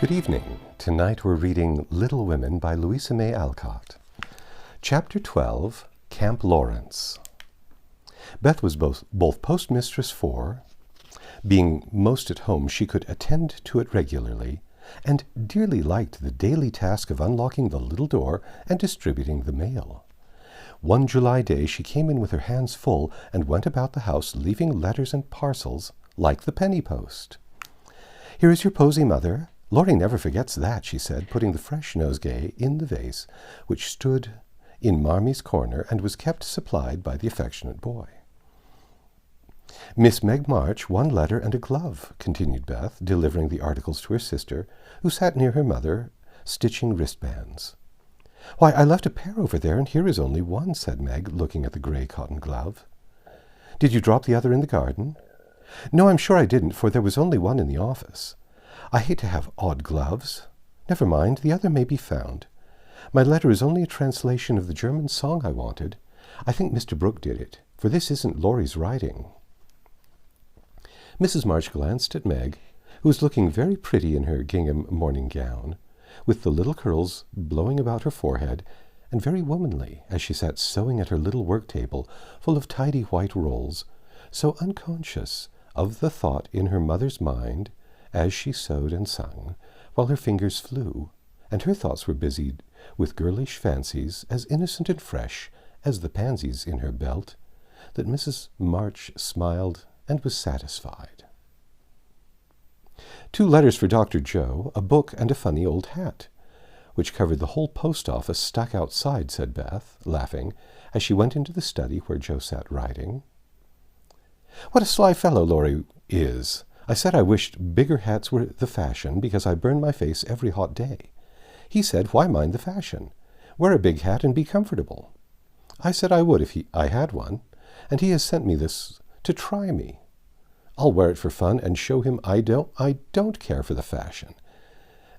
Good evening. Tonight we're reading Little Women by Louisa May Alcott. Chapter 12, Camp Lawrence. Beth was both postmistress for. Being most at home, she could attend to it regularly, and dearly liked the daily task of unlocking the little door and distributing the mail. One July day she came in with her hands full and went about the house leaving letters and parcels like the penny post. "Here is your posy, Mother. Laurie never forgets that," she said, putting the fresh nosegay in the vase, which stood in Marmie's corner and was kept supplied by the affectionate boy. "Miss Meg March, one letter and a glove," continued Beth, delivering the articles to her sister, who sat near her mother, stitching wristbands. "Why, I left a pair over there, and here is only one," said Meg, looking at the gray cotton glove. "Did you drop the other in the garden?" "No, I'm sure I didn't, for there was only one in the office. I hate to have odd gloves. Never mind, the other may be found. My letter is only a translation of the German song I wanted. I think Mr. Brooke did it, for this isn't Laurie's writing." Mrs. March glanced at Meg, who was looking very pretty in her gingham morning gown, with the little curls blowing about her forehead, and very womanly as she sat sewing at her little work-table full of tidy white rolls, so unconscious of the thought in her mother's mind as she sewed and sung, while her fingers flew, and her thoughts were busied with girlish fancies as innocent and fresh as the pansies in her belt, that Mrs. March smiled and was satisfied. "2 letters for Dr. Joe, a book, and a funny old hat, which covered the whole post office, stuck outside," said Beth, laughing, as she went into the study where Joe sat writing. "What a sly fellow Laurie is! I said I wished bigger hats were the fashion, because I burn my face every hot day. He said, why mind the fashion? Wear a big hat and be comfortable. I said I would if I had one, and he has sent me this to try me. I'll wear it for fun and show him I don't care for the fashion."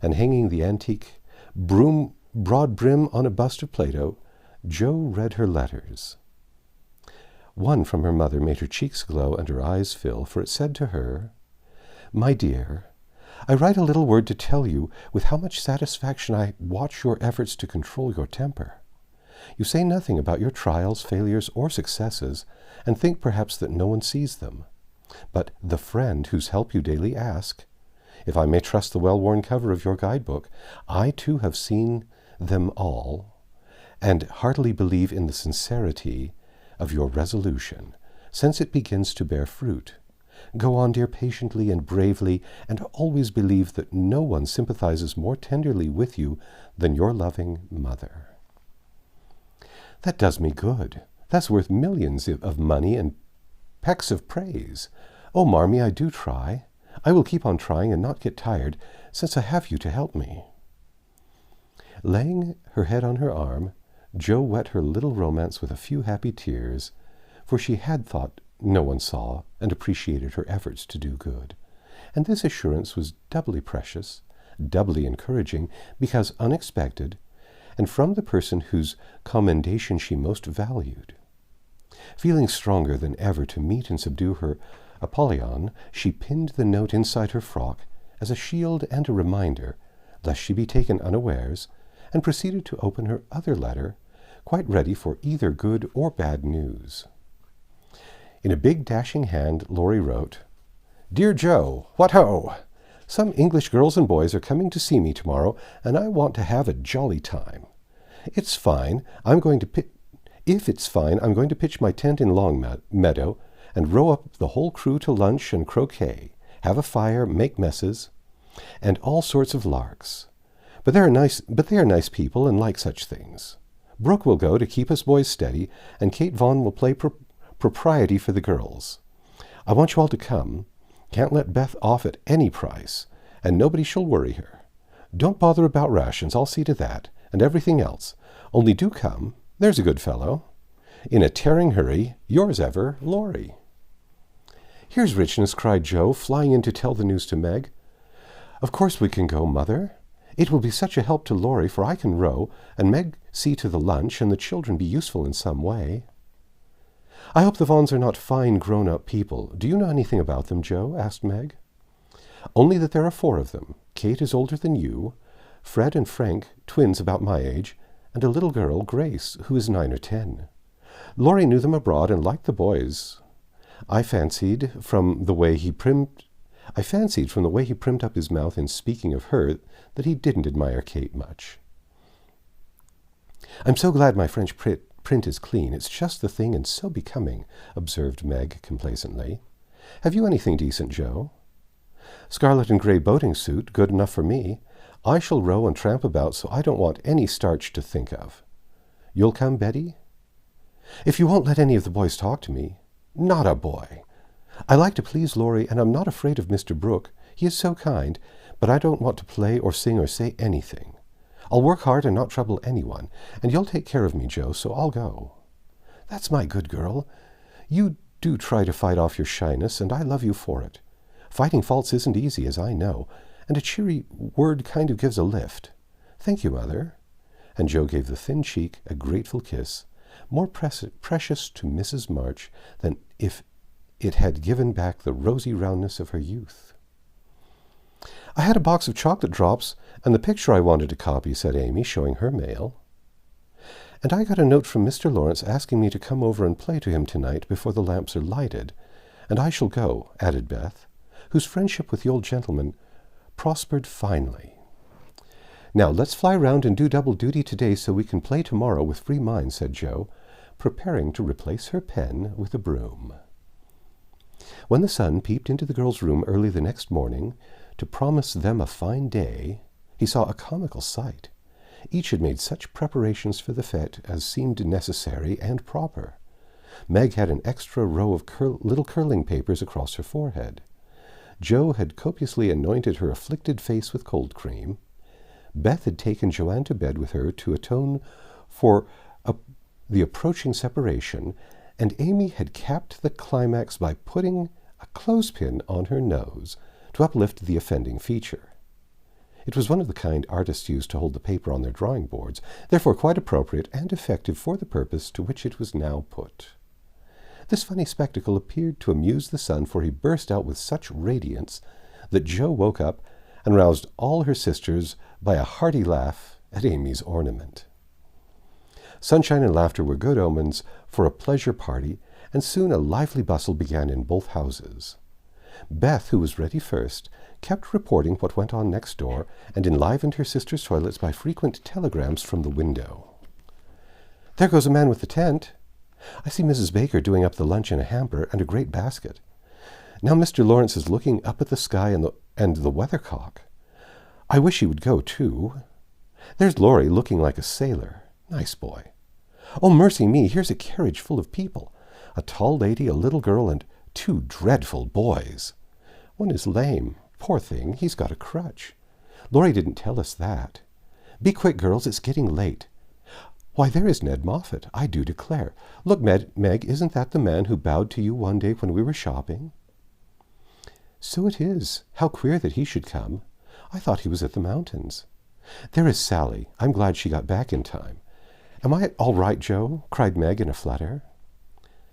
And hanging the antique broad brim on a bust of Plato, Joe read her letters. One from her mother made her cheeks glow and her eyes fill, for it said to her, "My dear, I write a little word to tell you with how much satisfaction I watch your efforts to control your temper. You say nothing about your trials, failures, or successes, and think perhaps that no one sees them. But the friend whose help you daily ask, if I may trust the well-worn cover of your guidebook, I too have seen them all, and heartily believe in the sincerity of your resolution, since it begins to bear fruit. Go on, dear, patiently and bravely, and always believe that no one sympathizes more tenderly with you than your loving mother." "That does me good. That's worth millions of money and pecks of praise. Oh, Marmie, I do try. I will keep on trying and not get tired, since I have you to help me." Laying her head on her arm, Jo wet her little romance with a few happy tears, for she had thought no one saw and appreciated her efforts to do good, and this assurance was doubly precious, doubly encouraging, because unexpected, and from the person whose commendation she most valued. Feeling stronger than ever to meet and subdue her Apollyon, she pinned the note inside her frock as a shield and a reminder, lest she be taken unawares, and proceeded to open her other letter, quite ready for either good or bad news. In a big dashing hand, Laurie wrote, "Dear Joe, what ho! Some English girls and boys are coming to see me tomorrow, and I want to have a jolly time. If it's fine, I'm going to pitch my tent in Longmeadow and row up the whole crew to lunch and croquet, have a fire, make messes, and all sorts of larks. But they are nice people and like such things. Brooke will go to keep us boys steady, and Kate Vaughan will play propriety for the girls. I want you all to come. Can't let Beth off at any price, and nobody shall worry her. Don't bother about rations, I'll see to that, and everything else. Only do come, there's a good fellow. In a tearing hurry, yours ever, Laurie." "Here's richness," cried Jo, flying in to tell the news to Meg. "Of course we can go, Mother. It will be such a help to Laurie, for I can row, and Meg see to the lunch, and the children be useful in some way." "I hope the Vaughans are not fine grown-up people. Do you know anything about them, Jo?" asked Meg. "Only that there are 4 of them. Kate is older than you, Fred and Frank, twins about my age, and a little girl, Grace, who is 9 or 10. Laurie knew them abroad and liked the boys. I fancied from the way he primed up his mouth in speaking of her that he didn't admire Kate much. I'm so glad my French print is clean. It's just the thing and so becoming, observed Meg complacently. Have you anything decent, Joe? Scarlet and grey boating suit, good enough for me. I shall row and tramp about, so I don't want any starch to think of. You'll come, Betty? If you won't let any of the boys talk to me. Not a boy. I like to please Laurie, and I'm not afraid of Mr. Brooke. He is so kind, but I don't want to play or sing or say anything. I'll work hard and not trouble anyone, and you'll take care of me, Joe, so I'll go. That's my good girl. You do try to fight off your shyness, and I love you for it. Fighting faults isn't easy, as I know, and a cheery word kind of gives a lift. Thank you, Mother. And Joe gave the thin cheek a grateful kiss, more precious to Mrs. March than if it had given back the rosy roundness of her youth. I had a box of chocolate drops and the picture I wanted to copy, said Amy, showing her mail. And I got a note from Mr. Lawrence asking me to come over and play to him tonight before the lamps are lighted, and I shall go, added Beth, whose friendship with the old gentleman prospered finely. Now let's fly round and do double duty today so we can play tomorrow with free minds, said Joe, preparing to replace her pen with a broom. When the sun peeped into the girls' room early the next morning to promise them a fine day, he saw a comical sight. Each had made such preparations for the fete as seemed necessary and proper. Meg had an extra row of little curling papers across her forehead. Joe had copiously anointed her afflicted face with cold cream. Beth had taken Joanne to bed with her to atone for the approaching separation, and Amy had capped the climax by putting a clothespin on her nose to uplift the offending feature. It was one of the kind artists use to hold the paper on their drawing boards, therefore quite appropriate and effective for the purpose to which it was now put. This funny spectacle appeared to amuse the son, for he burst out with such radiance that Joe woke up and roused all her sisters by a hearty laugh at Amy's ornament. Sunshine and laughter were good omens for a pleasure party, and soon a lively bustle began in both houses. Beth, who was ready first, kept reporting what went on next door, and enlivened her sisters' toilets by frequent telegrams from the window. There goes a man with the tent. I see Mrs. Baker doing up the lunch in a hamper and a great basket. Now Mr. Lawrence is looking up at the sky and the weathercock. I wish he would go, too. There's Laurie looking like a sailor. Nice boy. Oh, mercy me, here's a carriage full of people. A tall lady, a little girl, and 2 dreadful boys. One is lame. Poor thing, he's got a crutch. Laurie didn't tell us that. Be quick, girls, it's getting late. Why, there is Ned Moffat, I do declare. Look, Meg, isn't that the man who bowed to you one day when we were shopping? So it is. How queer that he should come. I thought he was at the mountains. There is Sally. I'm glad she got back in time. Am I all right, Joe? Cried Meg in a flutter.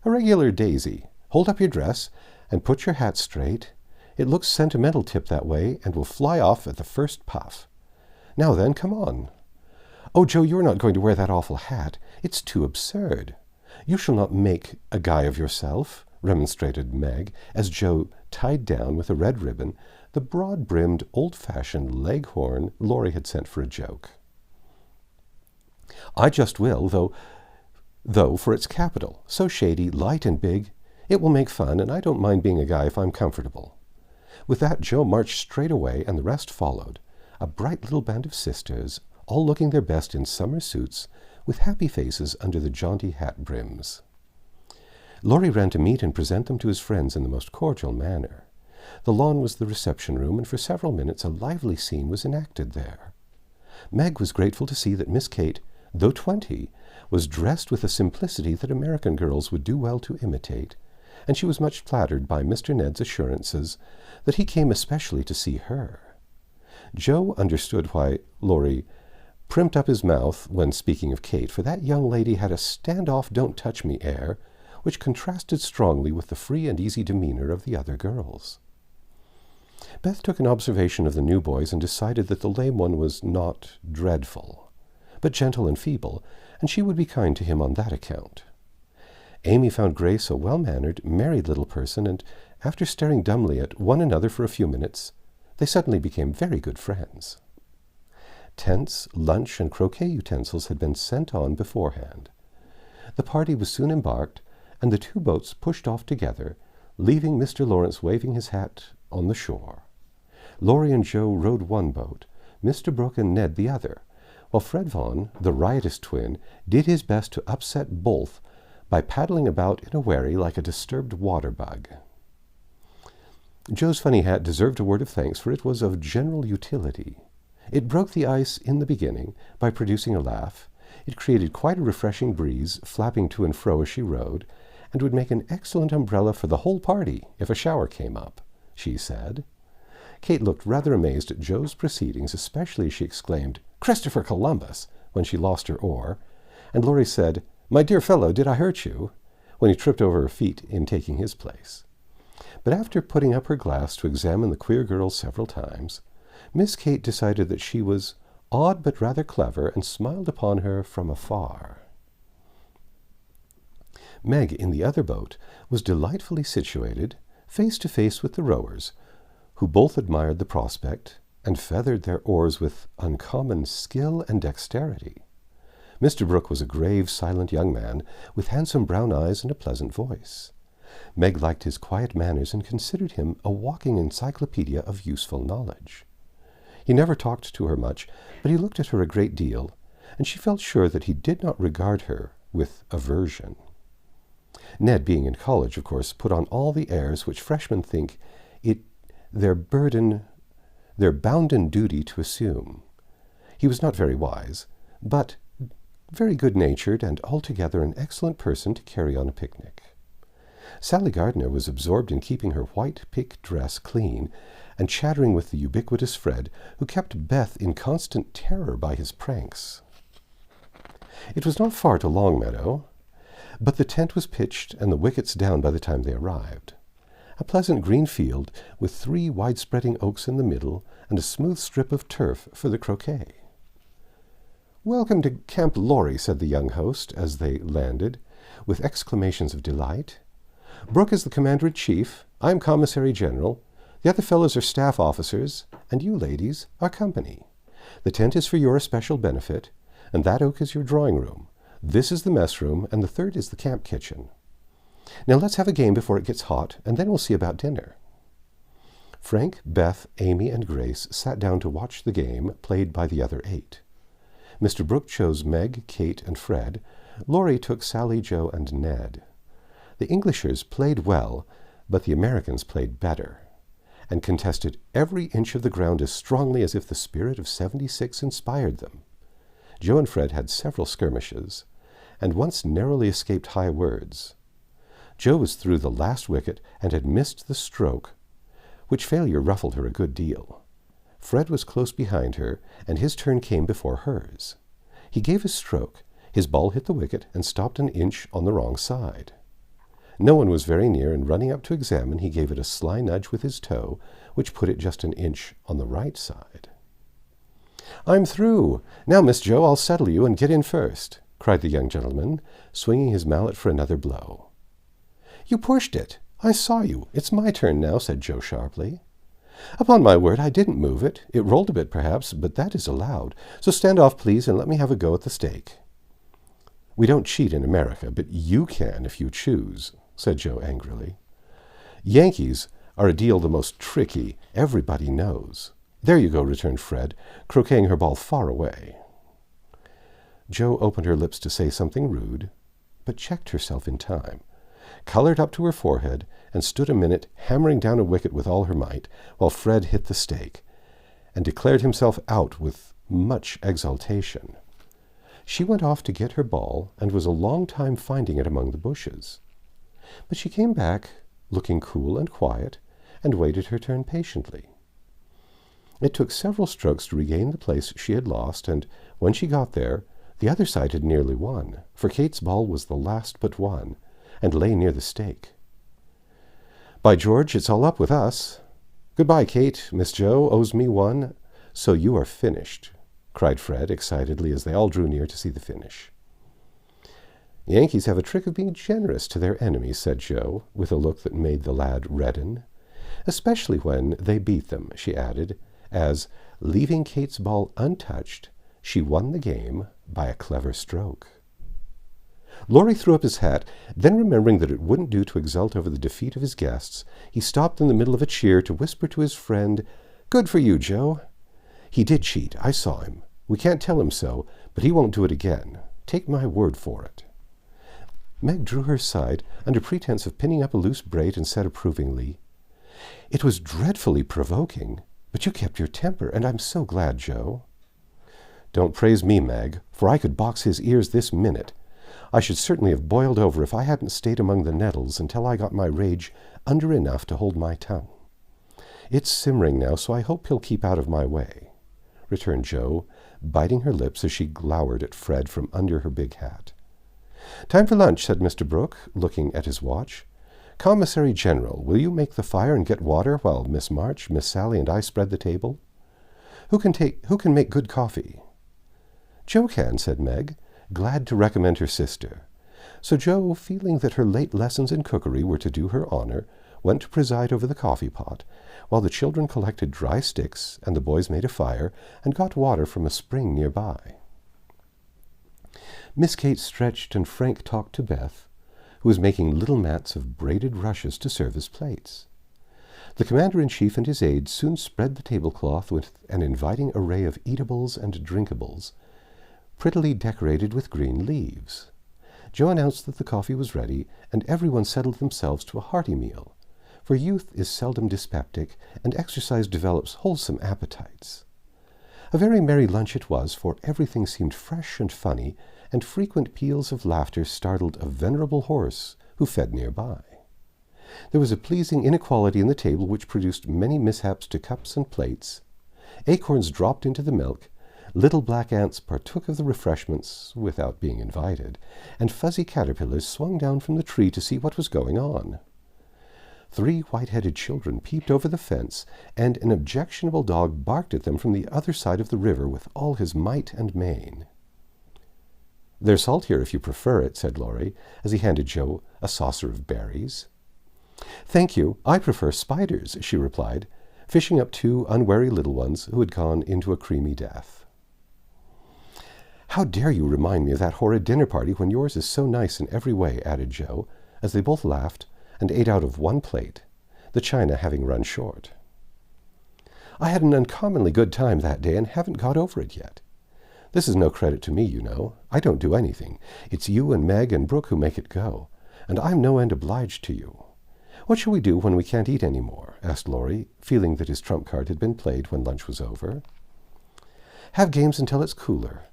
A regular daisy. Hold up your dress and put your hat straight. It looks sentimental tipped that way and will fly off at the first puff. Now then, come on. Oh, Joe, you're not going to wear that awful hat. It's too absurd. You shall not make a guy of yourself, remonstrated Meg, as Joe tied down with a red ribbon the broad-brimmed, old-fashioned leghorn Laurie had sent for a joke. I just will, though for its capital. So shady, light and big. It will make fun, and I don't mind being a guy if I'm comfortable. With that, Joe marched straight away, and the rest followed, a bright little band of sisters, all looking their best in summer suits, with happy faces under the jaunty hat brims. Laurie ran to meet and present them to his friends in the most cordial manner. The lawn was the reception room, and for several minutes a lively scene was enacted there. Meg was grateful to see that Miss Kate, though 20, was dressed with a simplicity that American girls would do well to imitate, and she was much flattered by Mr. Ned's assurances that he came especially to see her. Joe understood why Laurie primped up his mouth when speaking of Kate, for that young lady had a stand-off, don't-touch-me air, which contrasted strongly with the free and easy demeanor of the other girls. Beth took an observation of the new boys and decided that the lame one was not dreadful, but gentle and feeble, and she would be kind to him on that account. Amy found Grace a well-mannered, married little person, and after staring dumbly at one another for a few minutes, they suddenly became very good friends. Tents, lunch, and croquet utensils had been sent on beforehand. The party was soon embarked, and the two boats pushed off together, leaving Mr. Lawrence waving his hat on the shore. Laurie and Joe rowed one boat, Mr. Brooke and Ned the other, while Fred Vaughan, the riotous twin, did his best to upset both by paddling about in a wherry like a disturbed water bug. Joe's funny hat deserved a word of thanks, for it was of general utility. It broke the ice in the beginning by producing a laugh. It created quite a refreshing breeze, flapping to and fro as she rowed, and would make an excellent umbrella for the whole party if a shower came up, she said. Kate looked rather amazed at Joe's proceedings, especially as she exclaimed, "Christopher Columbus!" when she lost her oar, and Laurie said, "My dear fellow, did I hurt you?" when he tripped over her feet in taking his place. But after putting up her glass to examine the queer girl several times, Miss Kate decided that she was odd but rather clever, and smiled upon her from afar. Meg, in the other boat, was delightfully situated, face to face with the rowers, who both admired the prospect and feathered their oars with uncommon skill and dexterity. Mr. Brooke was a grave, silent young man, with handsome brown eyes and a pleasant voice. Meg liked his quiet manners and considered him a walking encyclopedia of useful knowledge. He never talked to her much, but he looked at her a great deal, and she felt sure that he did not regard her with aversion. Ned, being in college, of course, put on all the airs which freshmen think it their bounden duty to assume. He was not very wise, but very good-natured and altogether an excellent person to carry on a picnic. Sally Gardner was absorbed in keeping her white pique dress clean and chattering with the ubiquitous Fred, who kept Beth in constant terror by his pranks. It was not far to Longmeadow, but the tent was pitched and the wickets down by the time they arrived. A pleasant green field with 3 wide-spreading oaks in the middle and a smooth strip of turf for the croquet. "Welcome to Camp Laurie," said the young host as they landed, with exclamations of delight. "Brooke is the commander-in-chief, I'm commissary general, the other fellows are staff officers, and you ladies are company. The tent is for your especial benefit, and that oak is your drawing-room. This is the mess-room, and the third is the camp kitchen. Now let's have a game before it gets hot, and then we'll see about dinner." Frank, Beth, Amy, and Grace sat down to watch the game played by the other 8. Mr. Brooke chose Meg, Kate, and Fred. Laurie took Sally, Joe, and Ned. The Englishers played well, but the Americans played better, and contested every inch of the ground as strongly as if the spirit of '76 inspired them. Joe and Fred had several skirmishes, and once narrowly escaped high words. Joe was through the last wicket and had missed the stroke, which failure ruffled her a good deal. Fred was close behind her, and his turn came before hers. He gave a stroke. His ball hit the wicket and stopped an inch on the wrong side. No one was very near, and running up to examine, he gave it a sly nudge with his toe, which put it just an inch on the right side. "I'm through. Now, Miss Joe, I'll settle you and get in first," cried the young gentleman, swinging his mallet for another blow. "You pushed it. I saw you. It's my turn now," said Joe sharply. "Upon my word, I didn't move it. It rolled a bit, perhaps, but that is allowed. So stand off, please, and let me have a go at the stake." "We don't cheat in America, but you can if you choose," said Joe angrily. "Yankees are a deal the most tricky, everybody knows." "There you go," returned Fred, croqueting her ball far away. Joe opened her lips to say something rude, but checked herself in time, colored up to her forehead, and stood a minute hammering down a wicket with all her might, while Fred hit the stake, and declared himself out with much exultation. She went off to get her ball, and was a long time finding it among the bushes. But she came back, looking cool and quiet, and waited her turn patiently. It took several strokes to regain the place she had lost, and when she got there, the other side had nearly won, for Kate's ball was the last but one, and lay near the stake. "By George, it's all up with us. "Goodbye, Kate. Miss Jo owes me one, so you are finished," cried Fred excitedly as they all drew near to see the finish. "Yankees have a trick of being generous to their enemies," said Jo, with a look that made the lad redden. "Especially when they beat them," she added, as, leaving Kate's ball untouched, she won the game by a clever stroke. Laurie threw up his hat, then remembering that it wouldn't do to exult over the defeat of his guests, he stopped in the middle of a cheer to whisper to his friend, "Good for you, Jo. He did cheat. I saw him. We can't tell him so, but he won't do it again. Take my word for it." Meg drew her aside under pretense of pinning up a loose braid and said approvingly, "It was dreadfully provoking, but you kept your temper, and I'm so glad, Jo." "Don't praise me, Meg, for I could box his ears this minute. I should certainly have boiled over if I hadn't stayed among the nettles until I got my rage under enough to hold my tongue. It's simmering now, so I hope he'll keep out of my way," returned Jo, biting her lips as she glowered at Fred from under her big hat. "Time for lunch," said Mr. Brooke, looking at his watch. "Commissary General, will you make the fire and get water while Miss March, Miss Sally, and I spread the table? Who can make good coffee?" "Jo can," said Meg, glad to recommend her sister. So Jo, feeling that her late lessons in cookery were to do her honor, went to preside over the coffee pot, while the children collected dry sticks and the boys made a fire and got water from a spring nearby. Miss Kate stretched and Frank talked to Beth, who was making little mats of braided rushes to serve as plates. The commander-in-chief and his aides soon spread the tablecloth with an inviting array of eatables and drinkables, prettily decorated with green leaves. Jo announced that the coffee was ready, and everyone settled themselves to a hearty meal, for youth is seldom dyspeptic, and exercise develops wholesome appetites. A very merry lunch it was, for everything seemed fresh and funny, and frequent peals of laughter startled a venerable horse who fed nearby. There was a pleasing inequality in the table which produced many mishaps to cups and plates. Acorns dropped into the milk, little black ants partook of the refreshments without being invited, and fuzzy caterpillars swung down from the tree to see what was going on. 3 white-headed children peeped over the fence, and an objectionable dog barked at them from the other side of the river with all his might and main. "There's salt here if you prefer it," said Laurie, as he handed Jo a saucer of berries. "Thank you, I prefer spiders," she replied, fishing up 2 unwary little ones who had gone into a creamy death. "How dare you remind me of that horrid dinner party when yours is so nice in every way," added Jo, as they both laughed and ate out of one plate, the china having run short. "I had an uncommonly good time that day and haven't got over it yet. This is no credit to me, you know. I don't do anything. It's you and Meg and Brooke who make it go, and I'm no end obliged to you. What shall we do when we can't eat any more?" asked Laurie, feeling that his trump card had been played when lunch was over. "Have games until it's cooler.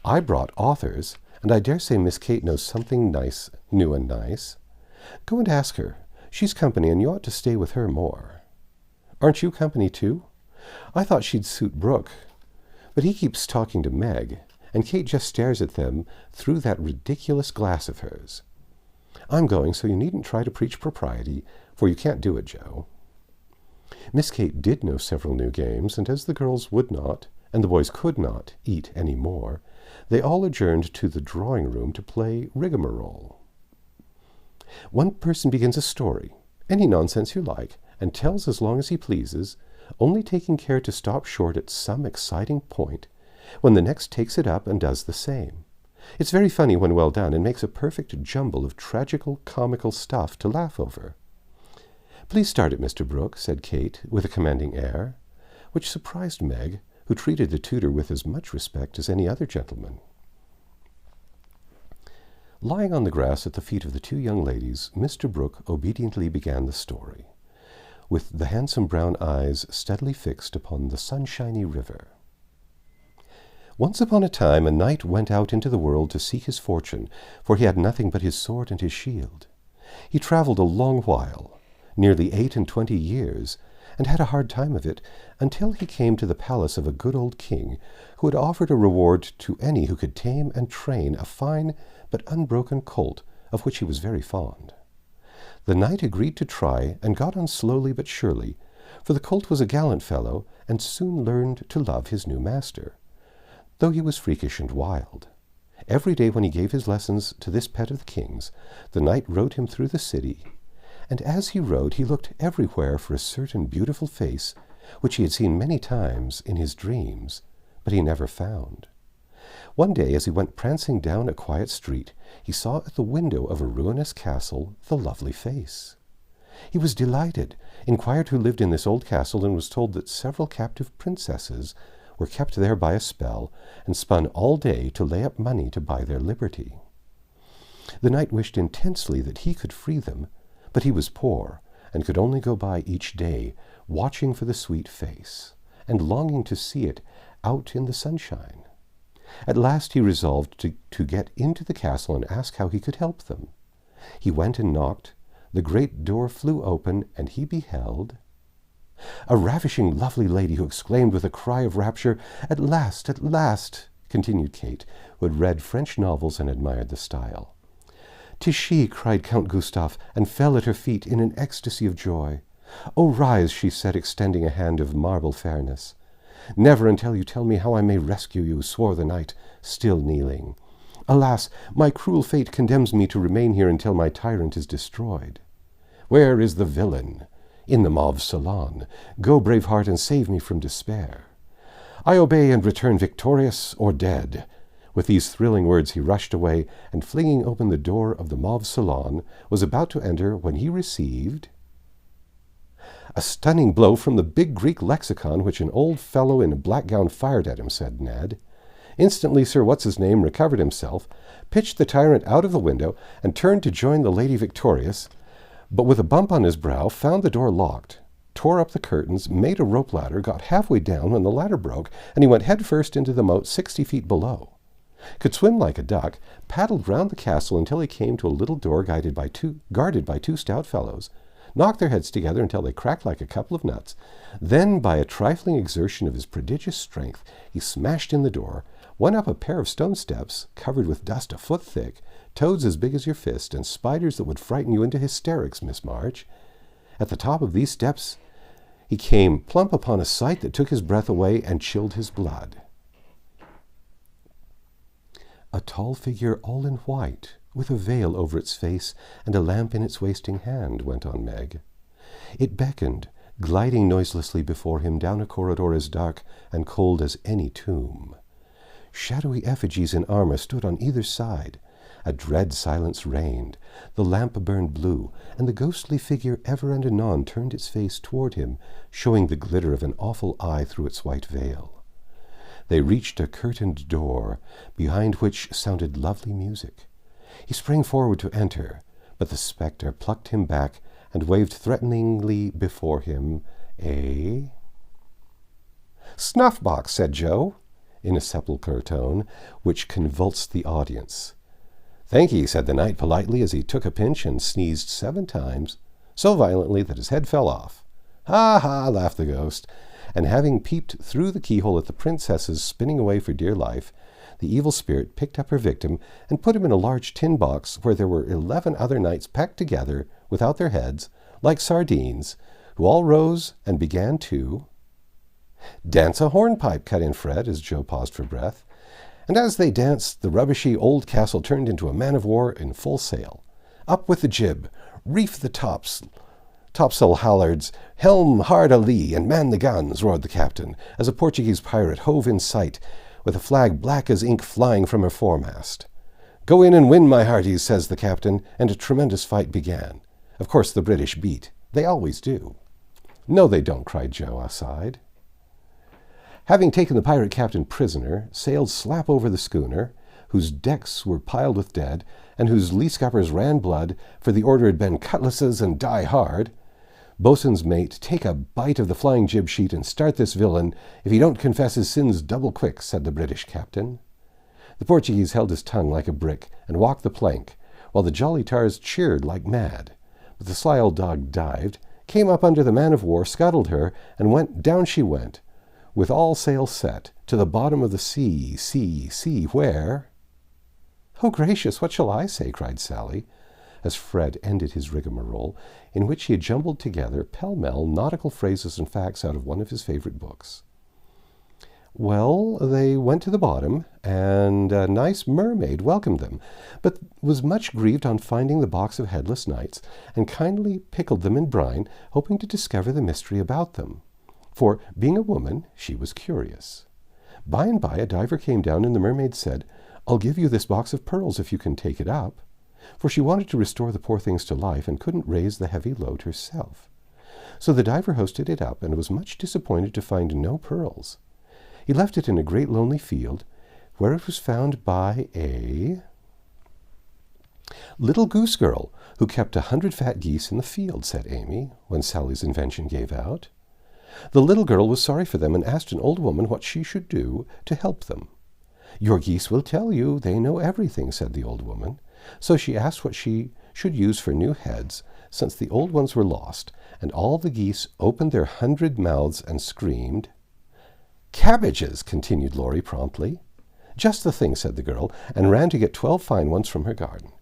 I brought authors, and I dare say Miss Kate knows something nice, new and nice. Go and ask her. She's company, and you ought to stay with her more. Aren't you company, too? I thought she'd suit Brooke, but he keeps talking to Meg, and Kate just stares at them through that ridiculous glass of hers. I'm going, so you needn't try to preach propriety, for you can't do it, Jo." Miss Kate did know several new games, and as the girls would not, and the boys could not, eat any more, they all adjourned to the drawing-room to play rigmarole. One person begins a story, any nonsense you like, and tells as long as he pleases, only taking care to stop short at some exciting point, when the next takes it up and does the same. It's very funny when well done, and makes a perfect jumble of tragical, comical stuff to laugh over. "Please start it, Mr. Brooke," said Kate, with a commanding air, which surprised Meg, who treated the tutor with as much respect as any other gentleman. Lying on the grass at the feet of the 2 young ladies, Mr. Brooke obediently began the story, with the handsome brown eyes steadily fixed upon the sunshiny river. Once upon a time a knight went out into the world to seek his fortune, for he had nothing but his sword and his shield. He travelled a long while, nearly 28 years, and had a hard time of it, until he came to the palace of a good old king, who had offered a reward to any who could tame and train a fine but unbroken colt, of which he was very fond. The knight agreed to try, and got on slowly but surely, for the colt was a gallant fellow, and soon learned to love his new master, though he was freakish and wild. Every day when he gave his lessons to this pet of the king's, the knight rode him through the city, and as he rode he looked everywhere for a certain beautiful face, which he had seen many times in his dreams, but he never found. One day, as he went prancing down a quiet street, he saw at the window of a ruinous castle the lovely face. He was delighted, inquired who lived in this old castle, and was told that several captive princesses were kept there by a spell, and spun all day to lay up money to buy their liberty. The knight wished intensely that he could free them, but he was poor, and could only go by each day, watching for the sweet face, and longing to see it out in the sunshine. At last he resolved to get into the castle and ask how he could help them. He went and knocked. The great door flew open, and he beheld a ravishing, lovely lady, who exclaimed with a cry of rapture, "At last, at last!" continued Kate, who had read French novels and admired the style. "'Tis she!" cried Count Gustav, and fell at her feet in an ecstasy of joy. "Oh, rise!" she said, extending a hand of marble fairness. "Never until you tell me how I may rescue you," swore the knight, still kneeling. "Alas, my cruel fate condemns me to remain here until my tyrant is destroyed." "Where is the villain?" "In the mauve salon. Go, brave heart, and save me from despair." "I obey and return victorious or dead." With these thrilling words he rushed away, and flinging open the door of the mauve salon, was about to enter when he received "A stunning blow from the big Greek lexicon which an old fellow in a black gown fired at him," said Ned. Instantly Sir What's-his-name recovered himself, pitched the tyrant out of the window, and turned to join the Lady Victorious, but with a bump on his brow found the door locked, tore up the curtains, made a rope ladder, got halfway down when the ladder broke, and he went head first into the moat 60 feet below. Could swim like a duck, paddled round the castle until he came to a little door guarded by two stout fellows, knocked their heads together until they cracked like a couple of nuts. Then, by a trifling exertion of his prodigious strength, he smashed in the door, went up a pair of stone steps, covered with dust a foot thick, toads as big as your fist, and spiders that would frighten you into hysterics, Miss March. At the top of these steps he came plump upon a sight that took his breath away and chilled his blood. A tall figure all in white, with a veil over its face and a lamp in its wasting hand, went on Meg. It beckoned, gliding noiselessly before him down a corridor as dark and cold as any tomb. Shadowy effigies in armor stood on either side. A dread silence reigned. The lamp burned blue, and the ghostly figure ever and anon turned its face toward him, showing the glitter of an awful eye through its white veil. They reached a curtained door, behind which sounded lovely music. He sprang forward to enter, but the spectre plucked him back and waved threateningly before him a "Snuff-box," said Joe, in a sepulchral tone, which convulsed the audience. "Thank ye," said the knight politely, as he took a pinch and sneezed 7 times, so violently that his head fell off. "Ha, ha!" laughed the ghost, and having peeped through the keyhole at the princesses spinning away for dear life, the evil spirit picked up her victim and put him in a large tin box where there were 11 other knights packed together, without their heads, like sardines, who all rose and began to "Dance a hornpipe," cut in Fred, as Joe paused for breath. And as they danced, the rubbishy old castle turned into a man-of-war in full sail. "Up with the jib! Reef the topsail hallards! Helm hard a lee, and man the guns!" roared the captain, as a Portuguese pirate hove in sight, with a flag black as ink flying from her foremast. "Go in and win, my hearties," says the captain, and a tremendous fight began. Of course the British beat. They always do. "No, they don't," cried Joe aside. Having taken the pirate captain prisoner, sailed slap over the schooner, whose decks were piled with dead, and whose lee scuppers ran blood, for the order had been cutlasses and die hard. "Boatswain's mate, take a bite of the flying jib sheet and start this villain. If he don't confess his sins double quick," said the British captain. The Portuguese held his tongue like a brick and walked the plank, while the jolly tars cheered like mad. But the sly old dog dived, came up under the man-of-war, scuttled her, and down she went, with all sail set, to the bottom of the sea, where— "Oh, gracious, what shall I say?" cried Sally. as Fred ended his rigmarole, in which he had jumbled together pell-mell nautical phrases and facts out of one of his favorite books. Well, they went to the bottom, and a nice mermaid welcomed them, but was much grieved on finding the box of headless knights, and kindly pickled them in brine, hoping to discover the mystery about them. For, being a woman, she was curious. By and by a diver came down, and the mermaid said, "I'll give you this box of pearls if you can take it up," for she wanted to restore the poor things to life and couldn't raise the heavy load herself. So the diver hoisted it up, and was much disappointed to find no pearls. He left it in a great lonely field, where it was found by a little goose girl who kept 100 fat geese in the field, said Amy, when Sally's invention gave out. The little girl was sorry for them and asked an old woman what she should do to help them. "Your geese will tell you. They know everything," said the old woman. So she asked what she should use for new heads, since the old ones were lost, and all the geese opened their 100 mouths and screamed. "Cabbages," continued Laurie promptly. "Just the thing," said the girl, and ran to get 12 fine ones from her garden.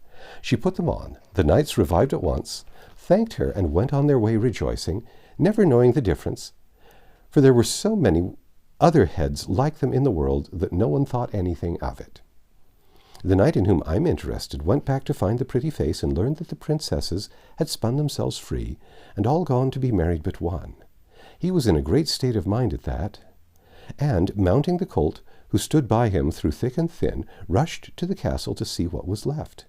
She put them on. The knights revived at once, thanked her, and went on their way rejoicing, never knowing the difference, for there were so many other heads like them in the world that no one thought anything of it. The knight in whom I'm interested went back to find the pretty face and learned that the princesses had spun themselves free and all gone to be married but one. He was in a great state of mind at that, and, mounting the colt, who stood by him through thick and thin, rushed to the castle to see what was left.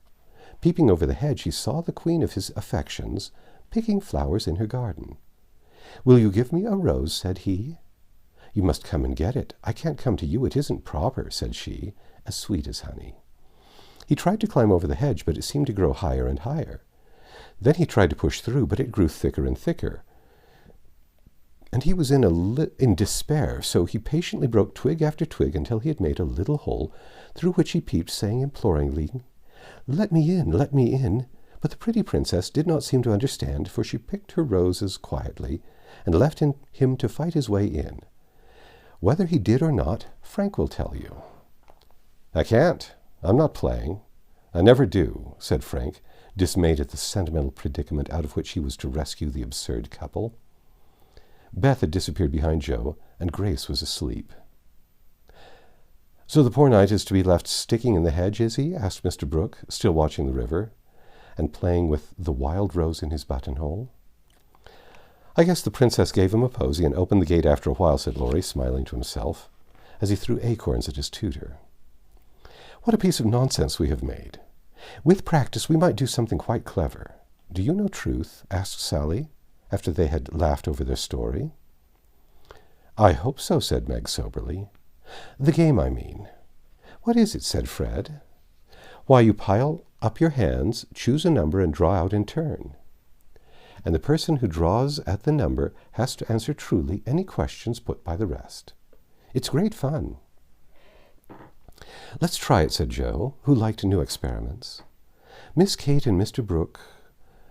Peeping over the hedge, he saw the queen of his affections picking flowers in her garden. "Will you give me a rose?" said he. "You must come and get it. I can't come to you. It isn't proper," said she, as sweet as honey. He tried to climb over the hedge, but it seemed to grow higher and higher. Then he tried to push through, but it grew thicker and thicker. And he was in despair, so he patiently broke twig after twig until he had made a little hole, through which he peeped, saying imploringly, "Let me in, let me in." But the pretty princess did not seem to understand, for she picked her roses quietly, and left him to fight his way in. Whether he did or not, Frank will tell you. "I can't. I'm not playing. I never do," said Frank, dismayed at the sentimental predicament out of which he was to rescue the absurd couple. Beth had disappeared behind Joe, and Grace was asleep. "So the poor knight is to be left sticking in the hedge, is he?" asked Mr. Brooke, still watching the river, and playing with the wild rose in his buttonhole. "I guess the princess gave him a posy and opened the gate after a while," said Laurie, smiling to himself, as he threw acorns at his tutor. "What a piece of nonsense we have made. With practice we might do something quite clever. Do you know Truth?" asked Sally, after they had laughed over their story. "I hope so," said Meg soberly. "The game, I mean." "What is it?" said Fred. "Why, you pile up your hands, choose a number, and draw out in turn. And the person who draws at the number has to answer truly any questions put by the rest. It's great fun." "Let's try it," said Joe, who liked new experiments. Miss Kate and Mr. Brooke,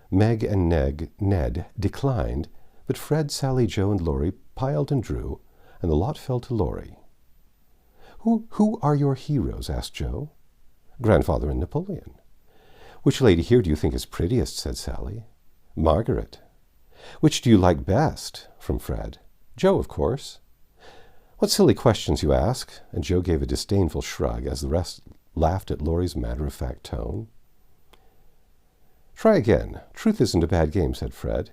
Meg and Ned declined, but Fred, Sally, Joe, and Laurie piled and drew, and the lot fell to Laurie. Who are your heroes?" asked Joe. "Grandfather and Napoleon." "Which lady here do you think is prettiest?" said Sally. "Margaret." "Which do you like best?" from Fred. "Joe, of course." "What silly questions you ask!" and Joe gave a disdainful shrug as the rest laughed at Laurie's matter-of-fact tone. "Try again. Truth isn't a bad game," said Fred.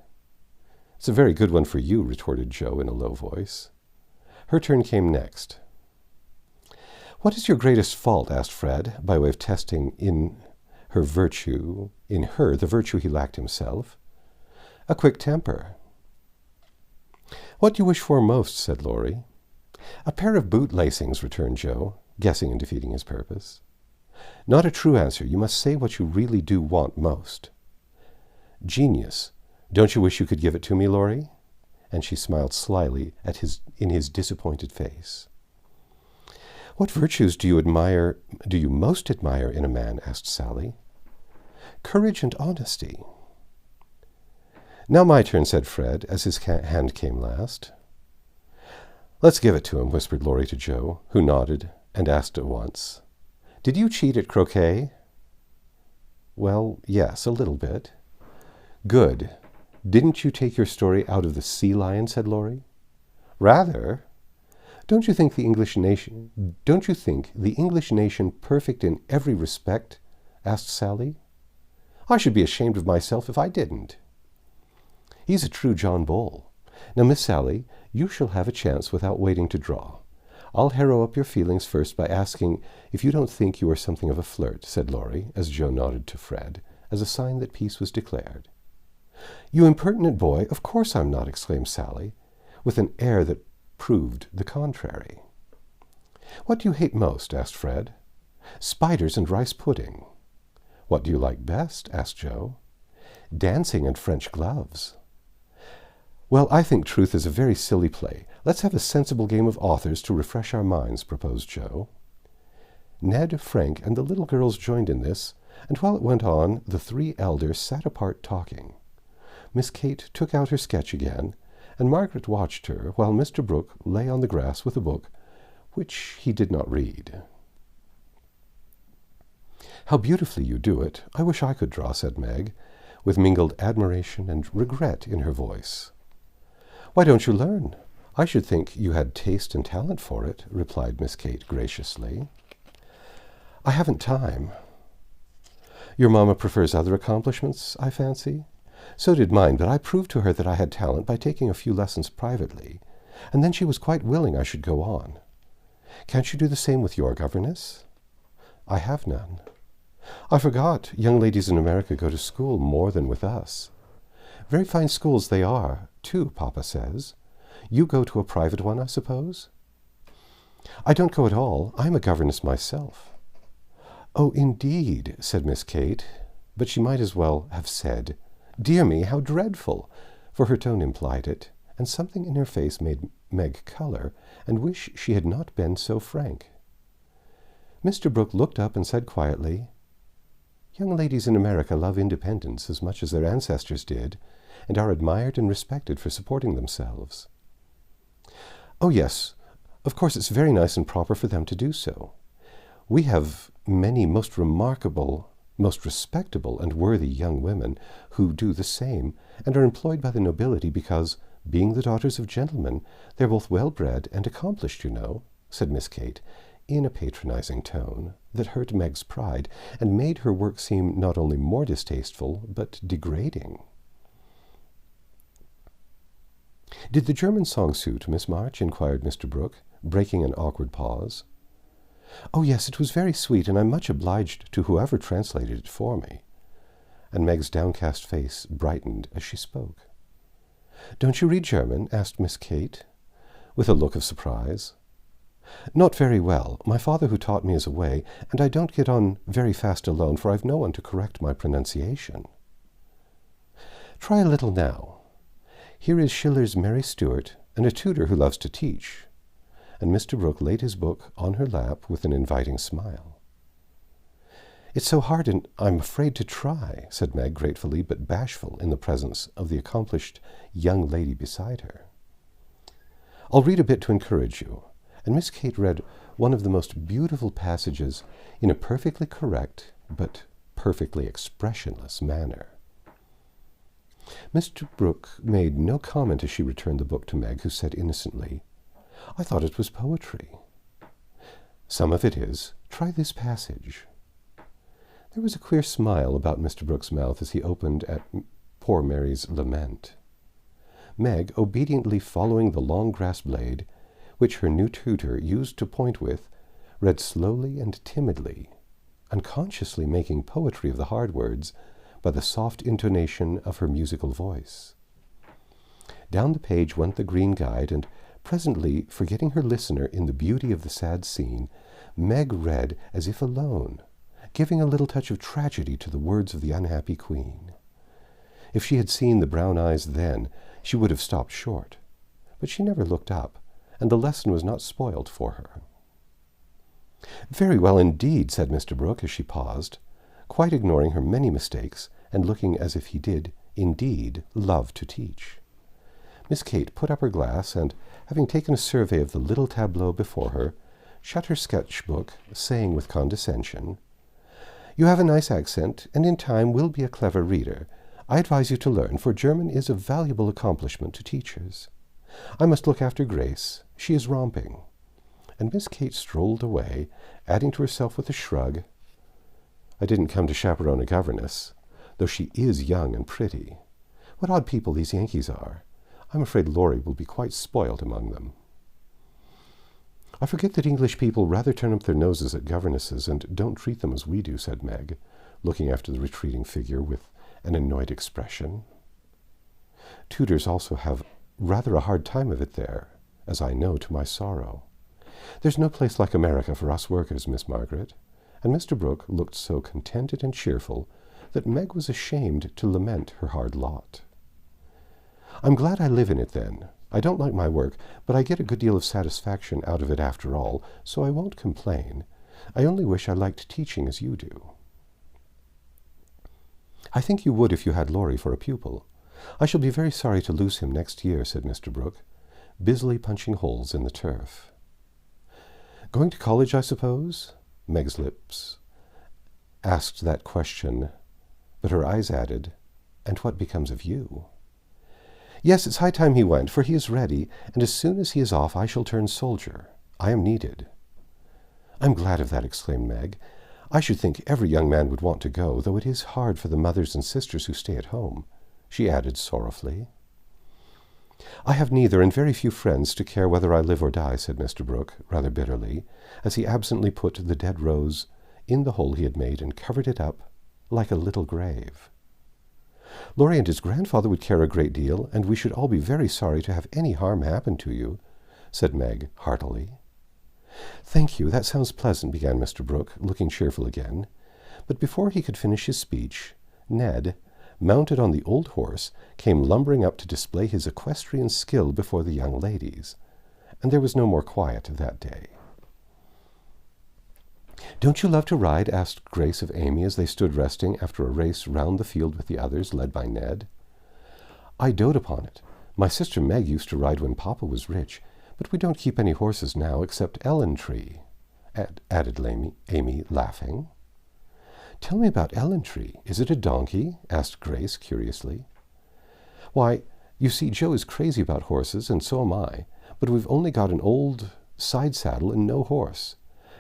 "It's a very good one for you," retorted Joe in a low voice. Her turn came next. "What is your greatest fault?" asked Fred, by way of testing in her the virtue he lacked himself. "A quick temper." "What do you wish for most?" said Laurie. "A pair of boot lacings," returned Joe, guessing and defeating his purpose. "Not a true answer. You must say what you really do want most." "Genius. Don't you wish you could give it to me, Laurie?" And she smiled slyly in his disappointed face. "What virtues do you most admire in a man?" asked Sally. "Courage and honesty." "Now my turn," said Fred, as his hand came last. "Let's give it to him," whispered Laurie to Joe, who nodded and asked at once, "Did you cheat at croquet?" Well, yes, a little bit. Good. Didn't you take your story out of the Sea Lion? Said Laurie. Rather. Don't you think the English nation perfect in every respect? Asked Sally. I should be ashamed of myself if I didn't. He's a true John Bull. Now, Miss Sally, you shall have a chance without waiting to draw. I'll harrow up your feelings first by asking if you don't think you are something of a flirt, said Laurie, as Joe nodded to Fred, as a sign that peace was declared. You impertinent boy, of course I'm not, exclaimed Sally, with an air that proved the contrary. What do you hate most? Asked Fred. Spiders and rice pudding. What do you like best? Asked Joe. Dancing and French gloves. Well, I think truth is a very silly play. Let's have a sensible game of authors to refresh our minds, proposed Joe. Ned, Frank, and the little girls joined in this, and while it went on, the three elders sat apart talking. Miss Kate took out her sketch again, and Margaret watched her while Mr. Brooke lay on the grass with a book, which he did not read. How beautifully you do it. I wish I could draw, said Meg, with mingled admiration and regret in her voice. Why don't you learn? I should think you had taste and talent for it, replied Miss Kate graciously. I haven't time. Your mamma prefers other accomplishments, I fancy. So did mine, but I proved to her that I had talent by taking a few lessons privately, and then she was quite willing I should go on. Can't you do the same with your governess? I have none. I forgot, young ladies in America go to school more than with us. Very fine schools they are, too, Papa says. You go to a private one, I suppose? I don't go at all. I'm a governess myself. Oh, indeed, said Miss Kate, but she might as well have said, Dear me, how dreadful, for her tone implied it, and something in her face made Meg color and wish she had not been so frank. Mr. Brooke looked up and said quietly, Young ladies in America love independence as much as their ancestors did, and are admired and respected for supporting themselves. Oh, yes, of course it's very nice and proper for them to do so. We have many most remarkable, most respectable and worthy young women who do the same, and are employed by the nobility because, being the daughters of gentlemen, they're both well-bred and accomplished, you know, said Miss Kate, in a patronizing tone that hurt Meg's pride and made her work seem not only more distasteful, but degrading. Did the German song suit, Miss March? Inquired Mr. Brooke, breaking an awkward pause. Oh, yes, it was very sweet, and I'm much obliged to whoever translated it for me. And Meg's downcast face brightened as she spoke. Don't you read German? Asked Miss Kate, with a look of surprise. Not very well. My father who taught me is away, and I don't get on very fast alone, for I've no one to correct my pronunciation. Try a little now. Here is Schiller's Mary Stuart, and a tutor who loves to teach. And Mr. Brooke laid his book on her lap with an inviting smile. It's so hard, and I'm afraid to try, said Meg gratefully, but bashful in the presence of the accomplished young lady beside her. I'll read a bit to encourage you. And Miss Kate read one of the most beautiful passages in a perfectly correct but perfectly expressionless manner. Mr. Brooke made no comment as she returned the book to Meg, who said innocently, I thought it was poetry. Some of it is. Try this passage. There was a queer smile about Mr. Brooke's mouth as he opened at poor Mary's lament. Meg, obediently following the long grass blade, which her new tutor used to point with, read slowly and timidly, unconsciously making poetry of the hard words by the soft intonation of her musical voice. Down the page went the green guide, and presently, forgetting her listener in the beauty of the sad scene, Meg read as if alone, giving a little touch of tragedy to the words of the unhappy queen. If she had seen the brown eyes then, she would have stopped short, but she never looked up, and the lesson was not spoiled for her. Very well indeed, said Mr. Brooke as she paused, quite ignoring her many mistakes and looking as if he did, indeed, love to teach. Miss Kate put up her glass and, having taken a survey of the little tableau before her, shut her sketch-book, saying with condescension, You have a nice accent, and in time will be a clever reader. I advise you to learn, for German is a valuable accomplishment to teachers. I must look after Grace. She is romping." And Miss Kate strolled away, adding to herself with a shrug, "I didn't come to chaperone a governess, though she is young and pretty. What odd people these Yankees are. I'm afraid Laurie will be quite spoilt among them." "I forget that English people rather turn up their noses at governesses and don't treat them as we do," said Meg, looking after the retreating figure with an annoyed expression. "Tutors also have rather a hard time of it there, as I know to my sorrow. There's no place like America for us workers, Miss Margaret." And Mr. Brooke looked so contented and cheerful that Meg was ashamed to lament her hard lot. "I'm glad I live in it, then. I don't like my work, but I get a good deal of satisfaction out of it after all, so I won't complain. I only wish I liked teaching as you do." "I think you would if you had Laurie for a pupil. I shall be very sorry to lose him next year," said Mr. Brooke, busily punching holes in the turf. "Going to college, I suppose?" Meg's lips asked that question, but her eyes added, "And what becomes of you?" "Yes, it's high time he went, for he is ready, and as soon as he is off I shall turn soldier. I am needed." "I'm glad of that," exclaimed Meg. "I should think every young man would want to go, though it is hard for the mothers and sisters who stay at home," she added sorrowfully. "I have neither, and very few friends to care whether I live or die," said Mr. Brooke, rather bitterly, as he absently put the dead rose in the hole he had made and covered it up like a little grave. "Laurie and his grandfather would care a great deal, and we should all be very sorry to have any harm happen to you," said Meg heartily. "Thank you, that sounds pleasant," began Mr. Brooke, looking cheerful again. But before he could finish his speech, Ned, mounted on the old horse, came lumbering up to display his equestrian skill before the young ladies, and there was no more quiet that day. "Don't you love to ride?" asked Grace of Amy as they stood resting after a race round the field with the others, led by Ned. "I dote upon it. My sister Meg used to ride when Papa was rich, but we don't keep any horses now except Ellen-Tree," added Amy, laughing. "Tell me about Ellen-Tree. Is it a donkey?" asked Grace curiously. "Why, you see, Joe is crazy about horses, and so am I, but we've only got an old side saddle and no horse.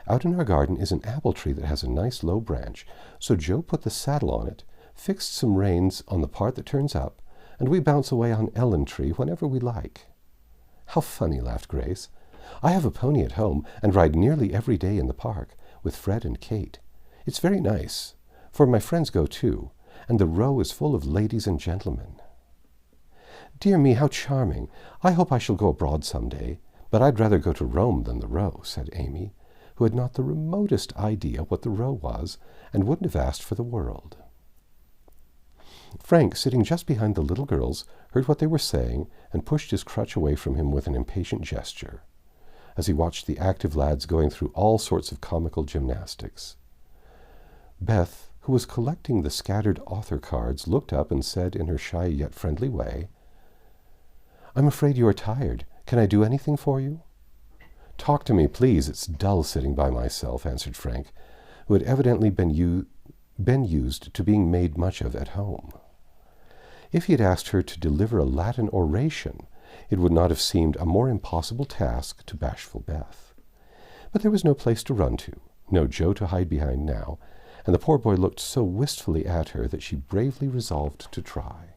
Out in our garden is an apple tree that has a nice low branch, so Joe put the saddle on it, fixed some reins on the part that turns up, and we bounce away on Ellen-Tree whenever we like." "How funny," laughed Grace. "I have a pony at home, and ride nearly every day in the park, with Fred and Kate. It's very nice, for my friends go too, and the Row is full of ladies and gentlemen." "Dear me, how charming! I hope I shall go abroad some day, but I'd rather go to Rome than the Row," said Amy, who had not the remotest idea what the Row was, and wouldn't have asked for the world. Frank, sitting just behind the little girls, heard what they were saying, and pushed his crutch away from him with an impatient gesture, as he watched the active lads going through all sorts of comical gymnastics. Beth, who was collecting the scattered author cards, looked up and said in her shy yet friendly way, "I'm afraid you are tired. Can I do anything for you?" "Talk to me, please. It's dull sitting by myself," answered Frank, who had evidently been used to being made much of at home. If he had asked her to deliver a Latin oration, it would not have seemed a more impossible task to bashful Beth. But there was no place to run to, no Joe to hide behind now, and the poor boy looked so wistfully at her that she bravely resolved to try.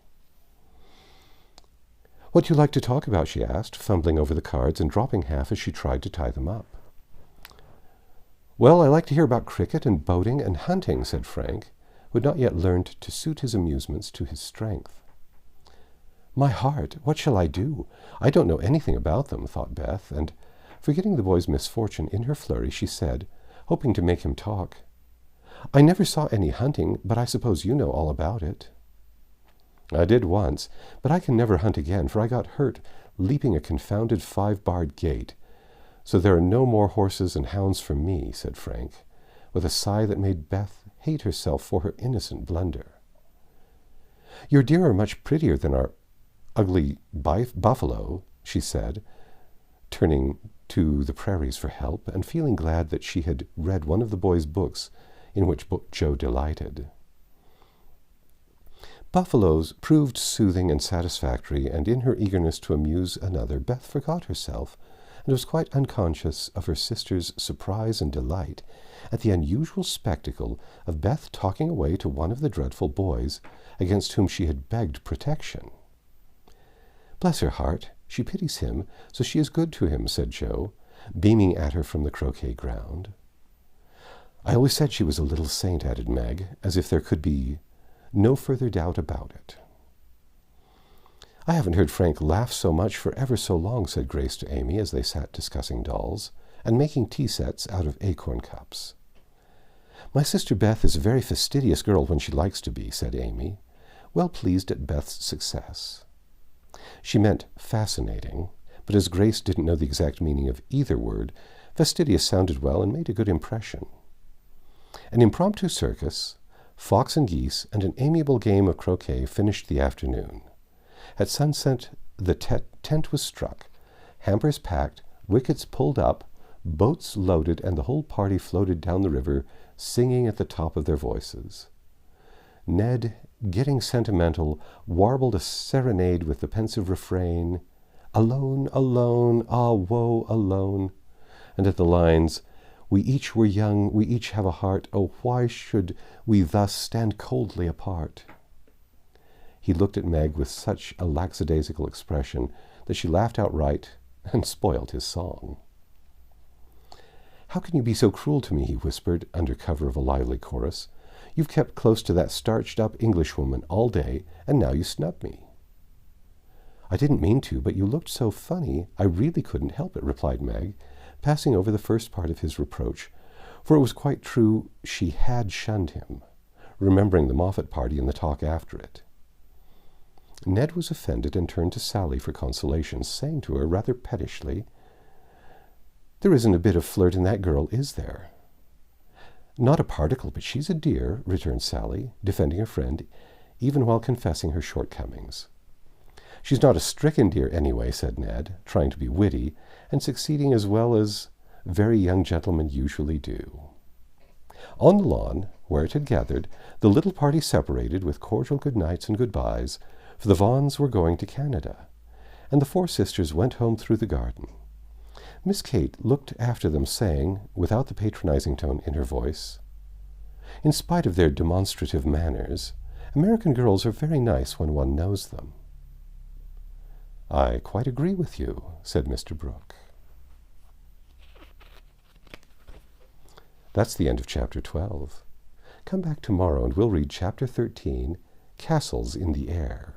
"What do you like to talk about?" she asked, fumbling over the cards and dropping half as she tried to tie them up. "Well, I like to hear about cricket and boating and hunting," said Frank, who had not yet learned to suit his amusements to his strength. "My heart, what shall I do? I don't know anything about them," thought Beth, and, forgetting the boy's misfortune in her flurry, she said, hoping to make him talk, "I never saw any hunting, but I suppose you know all about it." "I did once, but I can never hunt again, for I got hurt leaping a confounded 5-barred gate. So there are no more horses and hounds for me," said Frank, with a sigh that made Beth hate herself for her innocent blunder. "Your deer are much prettier than our ugly buffalo," she said, turning to the prairies for help, and feeling glad that she had read one of the boys' books in which Joe delighted. Buffaloes proved soothing and satisfactory, and in her eagerness to amuse another, Beth forgot herself, and was quite unconscious of her sister's surprise and delight at the unusual spectacle of Beth talking away to one of the dreadful boys against whom she had begged protection. "Bless her heart, she pities him, so she is good to him," said Joe, beaming at her from the croquet ground. "I always said she was a little saint," added Meg, as if there could be no further doubt about it. "I haven't heard Frank laugh so much for ever so long," said Grace to Amy as they sat discussing dolls and making tea sets out of acorn cups. "My sister Beth is a very fastidious girl when she likes to be," said Amy, well pleased at Beth's success. She meant fascinating, but as Grace didn't know the exact meaning of either word, fastidious sounded well and made a good impression. An impromptu circus, fox and geese, and an amiable game of croquet finished the afternoon. At sunset, the tent was struck, hampers packed, wickets pulled up, boats loaded, and the whole party floated down the river, singing at the top of their voices. Ned, getting sentimental, warbled a serenade with the pensive refrain, "Alone, alone, ah, woe, alone," and at the lines, "We each were young, we each have a heart, oh, why should we thus stand coldly apart?" He looked at Meg with such a lackadaisical expression that she laughed outright and spoiled his song. "How can you be so cruel to me?" he whispered, under cover of a lively chorus. "You've kept close to that starched-up Englishwoman all day, and now you snub me." "I didn't mean to, but you looked so funny, I really couldn't help it," replied Meg, passing over the first part of his reproach, for it was quite true she had shunned him, remembering the Moffat party and the talk after it. Ned was offended and turned to Sally for consolation, saying to her rather pettishly, "There isn't a bit of flirt in that girl, is there?" "Not a particle, but she's a dear," returned Sally, defending her friend, even while confessing her shortcomings. "She's not a stricken dear anyway," said Ned, trying to be witty, and succeeding as well as very young gentlemen usually do. On the lawn, where it had gathered, the little party separated with cordial good nights and good-byes, for the Vaughans were going to Canada, and the four sisters went home through the garden. Miss Kate looked after them, saying, without the patronizing tone in her voice, "In spite of their demonstrative manners, American girls are very nice when one knows them." "I quite agree with you," said Mr. Brooke. That's the end of Chapter 12. Come back tomorrow and we'll read Chapter 13, Castles in the Air.